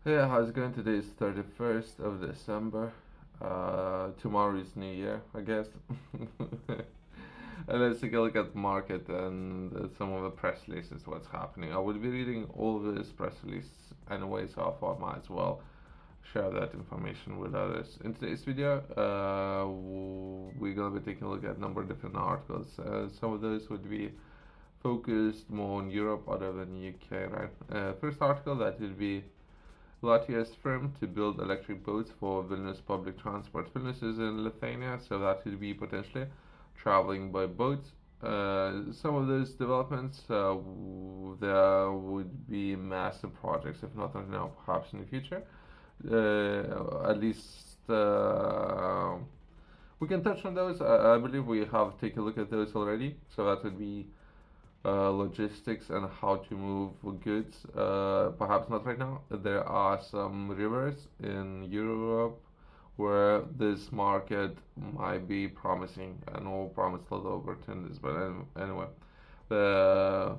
Hey, how's it going? Today is 31st of December. Tomorrow is New Year, I guess. And let's take a look at the market and some of the press releases, what's happening. I will be reading all this press release anyway, so I thought I might as well share that information with others. In today's video, we're going to be taking a look at a number of different articles. Some of those would be focused more on Europe other than UK, right? First article that would be Latvia's firm to build electric boats for Vilnius public transport. Vilnius is in Lithuania, so that could be potentially traveling by boat. Some of those developments, there would be massive projects, if not right now, perhaps in the future. At least we can touch on those. I believe we have taken a look at those already, so that would be logistics and how to move goods. Perhaps not right now. There are some rivers in Europe where this market might be promising. I know promised a lot of opportunities, but anyway, the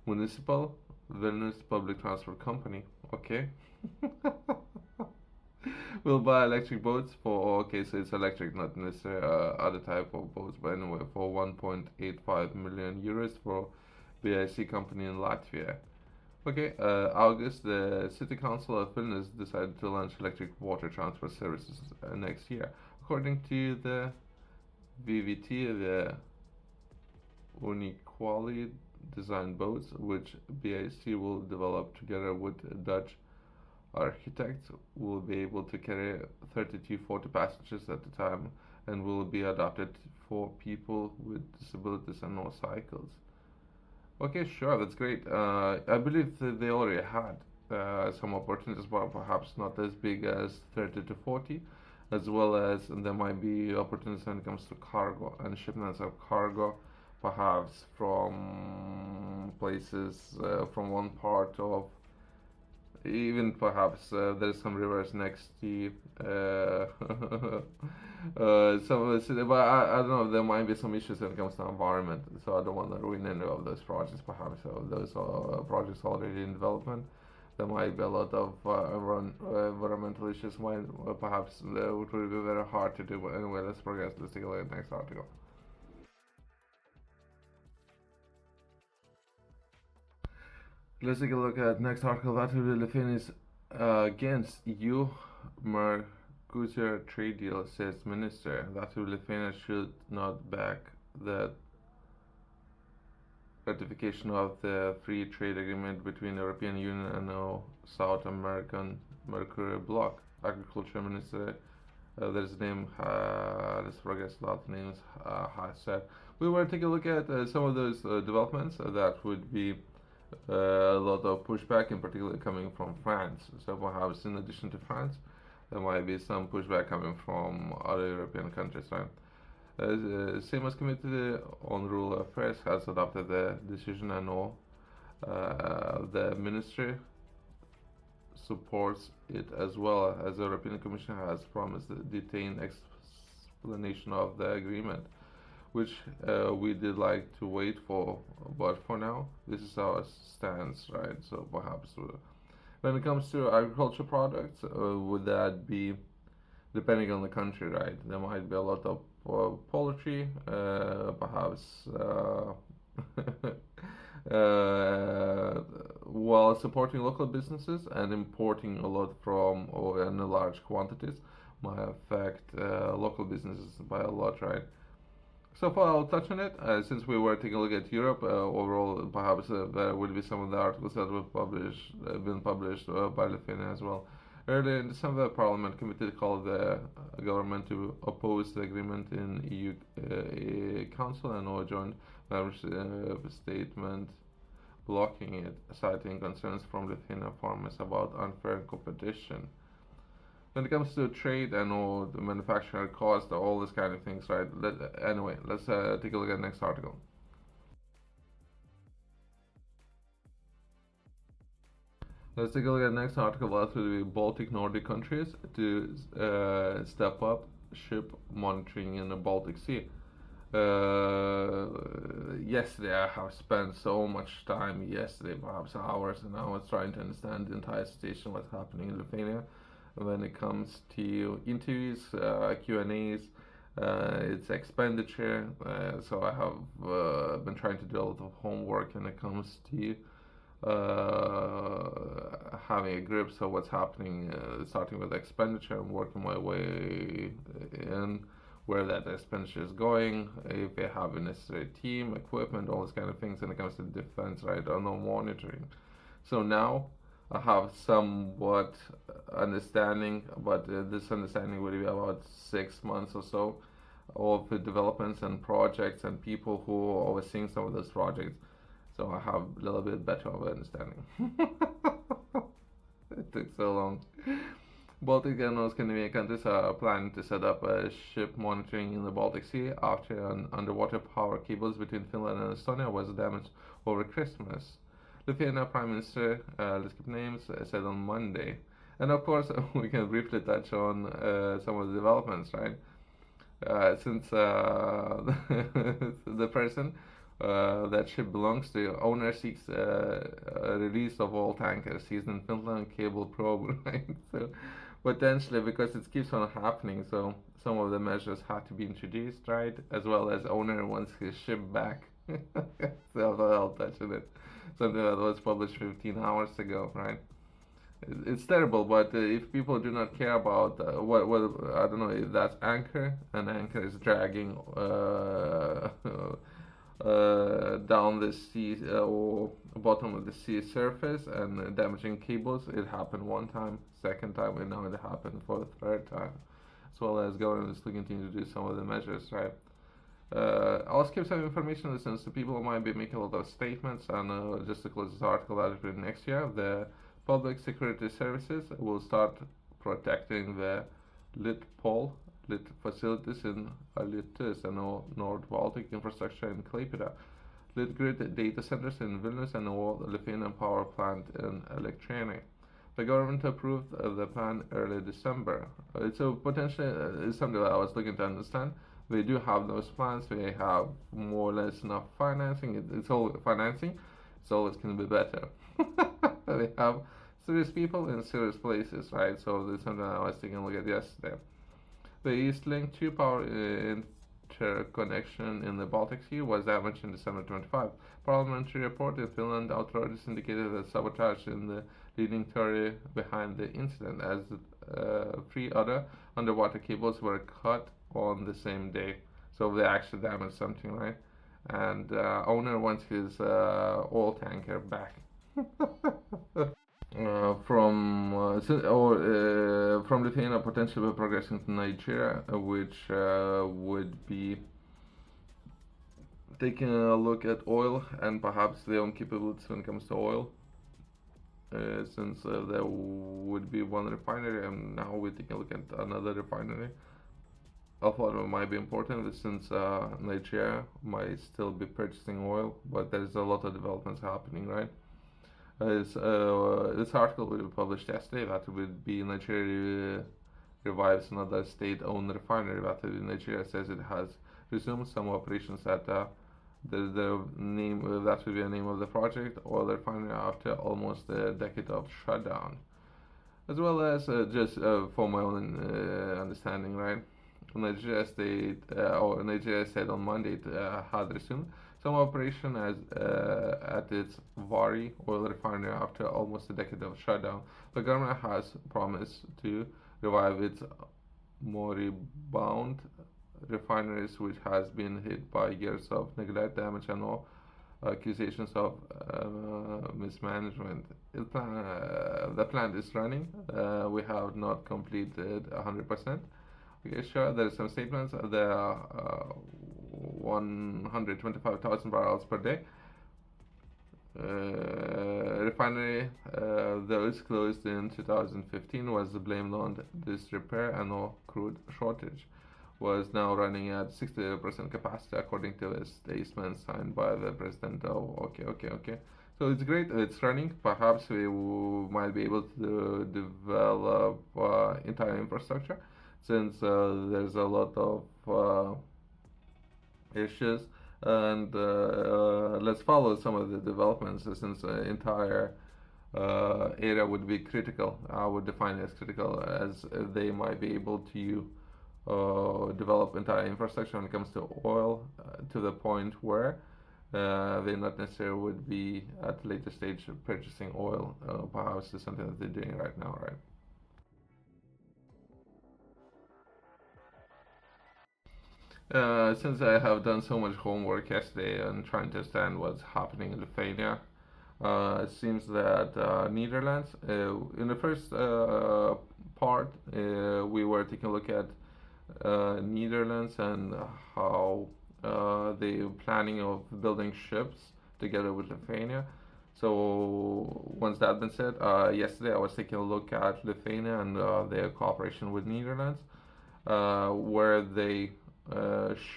municipal Vilnius public transport company. Okay. We'll buy electric boats for, okay, so it's electric, not necessarily other type of boats, but anyway, for 1.85 million euros for BIC company in Latvia. Okay, August, the City Council of Vilnius decided to launch electric water transport services next year. According to the VVT, the Uniqually designed boats, which BIC will develop together with Dutch architects, will be able to carry 30 to 40 passengers at a time and will be adapted for people with disabilities and no cycles. Okay, sure, that's great. I believe that they already had some opportunities, but perhaps not as big as 30 to 40, as well as there might be opportunities when it comes to cargo and shipments of cargo, perhaps from places from one part of even perhaps there's some rivers next to some of the city, but I don't know. There might be some issues when it comes to environment, so I don't want to ruin any of those projects. Perhaps of those projects already in development, there might be a lot of environmental issues. When perhaps it would be very hard to do. But anyway, let's progress. Let's take a look at the next article. Let's take a look at next article. That will be finished against EU Mercosur trade deal, says minister. That Lithuania should not back the ratification of the free trade agreement between the European Union and the South American Mercosur bloc. Agriculture Minister, there's name, let's forget last names, has said. We will take a look at some of those developments that would be a lot of pushback, in particular coming from France. So perhaps in addition to France, there might be some pushback coming from other European countries, right? Same as Committee on Rural Affairs has adopted the decision, and all the ministry supports it, as well as the European Commission has promised a detailed explanation of the agreement, which we did like to wait for, but for now, this is our stance, right? So perhaps when it comes to agriculture products, would that be depending on the country, right? There might be a lot of poultry, perhaps. While supporting local businesses and importing a lot from or in large quantities might affect local businesses by a lot, right? So far, I'll touch on it. Since we were taking a look at Europe, overall, perhaps there will be some of the articles that were been published by Lithuania as well. Earlier in December, the Parliament Committee called the government to oppose the agreement in EU Council and all joined members statement blocking it, citing concerns from Lithuanian farmers about unfair competition. When it comes to trade and all the manufacturing cost, all these kind of things, right? Anyway, let's take a look at the next article. Let's take a look at the next article about the Baltic Nordic countries to step up ship monitoring in the Baltic Sea. Yesterday I have spent so much time yesterday, perhaps hours and hours, trying to understand the entire situation, what's happening in Lithuania when it comes to interviews, Q&As, its expenditure. So I have been trying to do a lot of homework when it comes to having a grip of what's happening, starting with expenditure and working my way in where that expenditure is going, if they have a necessary team, equipment, all these kind of things when it comes to defense, right, or no monitoring. So now I have somewhat understanding, but this understanding will be about 6 months or so of the developments and projects and people who are overseeing some of those projects. So I have a little bit better of understanding. It took so long. Baltic and North Scandinavian countries are planning to set up a ship monitoring in the Baltic Sea after an underwater power cables between Finland and Estonia was damaged over Christmas. Lithuania Prime Minister, let's keep names, said on Monday. And of course, we can briefly touch on some of the developments, right? Since the person that ship belongs to, owner seeks a release of all tankers seized in Finland cable probe, right? So potentially, because it keeps on happening, so some of the measures have to be introduced, right? As well as owner wants his ship back. So I'll touch on it. Something that was published 15 hours ago, right? It's terrible, but if people do not care about what I don't know if that's anchor, and anchor is dragging down the sea or bottom of the sea surface and damaging cables. It happened one time, second time, and now it happened for the third time. As well as government is looking to introduce some of the measures, right? I'll skip some information since the people might be making a lot of statements, and just to close this article out next year, the public security services will start protecting the lit facilities in Alytus and North Baltic infrastructure in Klaipėda, lit grid data centers in Vilnius, and all Lithuanian power plant in Elektrėnai. The government approved the plan early December. So potentially it's something that I was looking to understand. They do have those plans. They have more or less enough financing. It's all financing. It's always going to be better. They have serious people in serious places, right? So this is something I was taking a look at yesterday. The East Link 2 power interconnection in the Baltic Sea was damaged in December 25. Parliamentary report in Finland authorities indicated that sabotage in the leading theory behind the incident, as 3 other underwater cables were cut on the same day. So they actually damaged something, right? And owner wants his oil tanker back. From Lithuania potentially progressing to Nigeria, which would be taking a look at oil and perhaps their own capabilities when it comes to oil. Since there would be one refinery, and now we're taking a look at another refinery. I thought it might be important since Nigeria might still be purchasing oil, but there's a lot of developments happening, right? This article will be published yesterday that would be Nigeria revives another state-owned refinery. That Nigeria says it has resumed some operations at the name that will be the name of the project, oil refinery, after almost a decade of shutdown. As well as just for my own understanding, right? Nigeria said on Monday it had resumed some operation at its Vari oil refinery after almost a decade of shutdown. The government has promised to revive its moribund refineries, which has been hit by years of neglect, damage, and all accusations of mismanagement. The plant is running. We have not completed 100%. Okay, sure, there are some statements. There are 125,000 barrels per day. Refinery, though it's closed in 2015, was blamed on disrepair and no crude shortage. Was now running at 60% capacity, according to a statement signed by the president of. Okay. So it's great. It's running. Perhaps we might be able to develop entire infrastructure, since there's a lot of issues, and let's follow some of the developments since the entire area would be critical. I would define it as critical as they might be able to develop entire infrastructure when it comes to oil to the point where they not necessarily would be at a later stage of purchasing oil. Perhaps is something that they're doing right now, right? Since I have done so much homework yesterday and trying to understand what's happening in Lithuania, it seems that Netherlands, in the first part, we were taking a look at Netherlands and how the planning of building ships together with Lithuania. So once that been said, yesterday I was taking a look at Lithuania and their cooperation with Netherlands, where they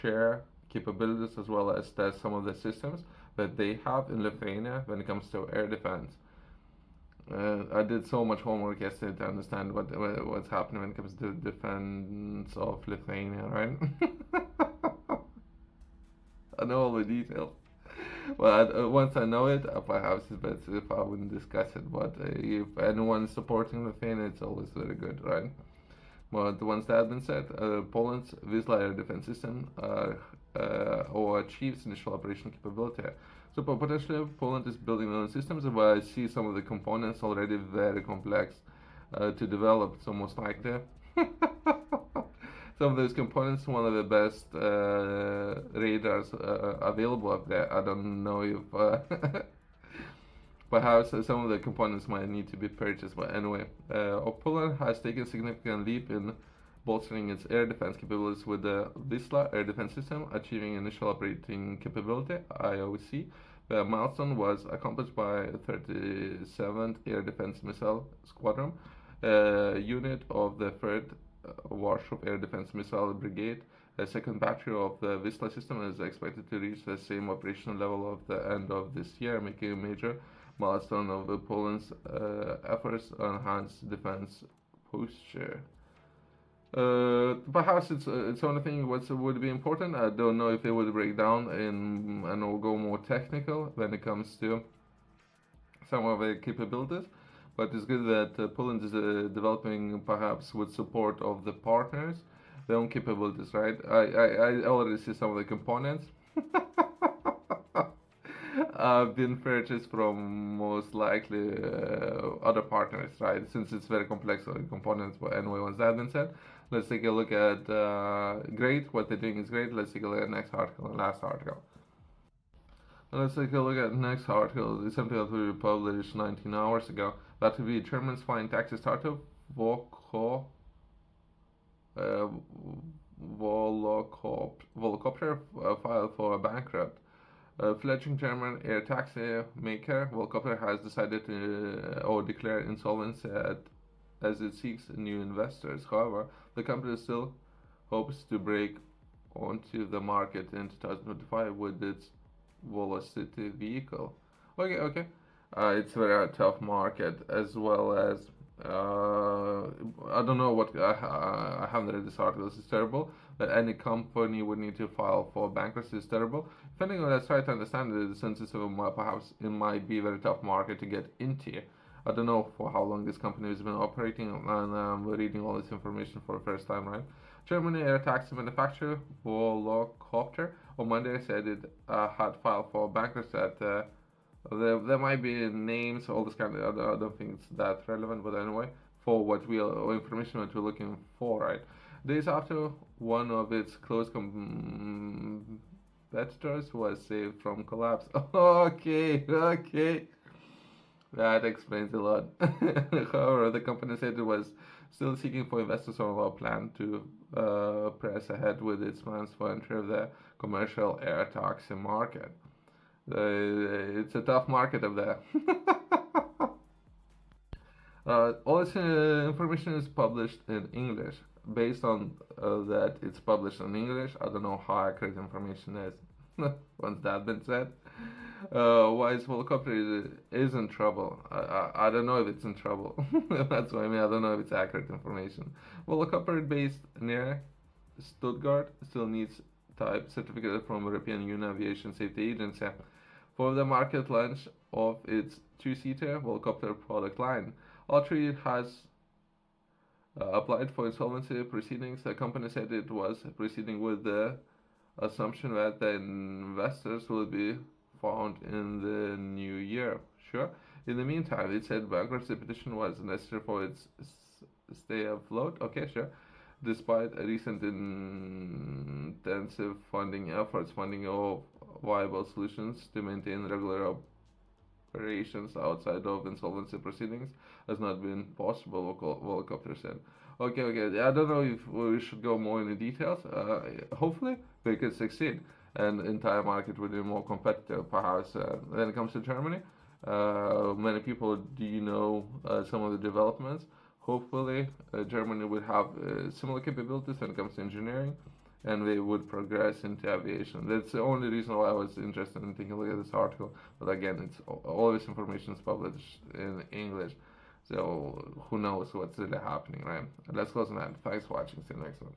share capabilities as well as test some of the systems that they have in Lithuania when it comes to air defense. I did so much homework yesterday to understand what's happening when it comes to defense of Lithuania, right? I know all the details. But once I know it, perhaps it's better if I wouldn't discuss it. But if anyone's supporting Lithuania, it's always very good, right? But once that has been said, Poland's Wisla air defense system or achieves initial operational capability. So potentially Poland is building their own systems, but I see some of the components already very complex to develop. So most likely, some of those components, one of the best radars available up there. I don't know if perhaps some of the components might need to be purchased, but anyway, Poland has taken a significant leap in bolstering its air defense capabilities with the Wisla air defense system, achieving initial operating capability (IOC). The milestone was accomplished by 37th Air Defense Missile Squadron, a unit of the 3rd Warsaw Air Defense Missile Brigade. A second battery of the Wisla system is expected to reach the same operational level of the end of this year, making a major milestone of Poland's efforts to enhance defense posture. Perhaps it's only thing what would be important. I don't know if it would break down in and will go more technical when it comes to some of the capabilities. But it's good that Poland is developing, perhaps with support of the partners, their own capabilities. Right? I already see some of the components. Been purchased from most likely other partners, right? Since it's very complex components. But anyway, once that been said, let's take a look at great. What they're doing is great. Let's take a look at the next article and last article. Let's take a look at the next article. It's something that we published 19 hours ago. That would be German's flying taxi startup uh, Volocopter filed for a bankrupt. A fledgling German air taxi maker, Volocopter has decided to or declare insolvency as it seeks new investors. However, the company still hopes to break onto the market in 2025 with its Velocity vehicle. Okay. It's a very tough market as well as I don't know what I haven't read this article. This is terrible. That any company would need to file for bankruptcy is terrible. Depending on that, try to understand it, since it's perhaps it might be a very tough market to get into. I don't know for how long this company has been operating, and I'm reading all this information for the first time, right? Germany air taxi manufacturer Volocopter on Monday said it had filed for bankruptcy at there might be names, all this kind of. I don't think it's that relevant, but anyway, for what we or information that we're looking for, right? Days after one of its close competitors was saved from collapse. Okay, that explains a lot. However, the company said it was still seeking for investors on a plan to press ahead with its plans for entry of the commercial air taxi market. It's a tough market up there. All this information is published in English. Based on that, it's published in English. I don't know how accurate information is. Once that been said, why is helicopter is in trouble? I don't know if it's in trouble. That's what I mean. I don't know if it's accurate information. Helicopter based near Stuttgart still needs type certificate from European Union Aviation Safety Agency for the market launch of its two-seater helicopter product line. Although it has applied for insolvency proceedings, the company said it was proceeding with the assumption that the investors will be found in the new year. Sure. In the meantime, it said bankruptcy petition was necessary for its stay afloat. Okay, sure. Despite a recent intensive funding efforts, funding of viable solutions to maintain regular operations outside of insolvency proceedings has not been possible, Helicopter said. Okay. I don't know if we should go more into details. Hopefully, they could succeed, and the entire market will be more competitive. Perhaps when it comes to Germany, many people do know some of the developments. Hopefully, Germany would have similar capabilities when it comes to engineering, and they would progress into aviation. That's the only reason why I was interested in taking a look at this article. But again, it's all this information is published in English, so who knows what's really happening, right? Let's close on that. Thanks for watching. See you next one.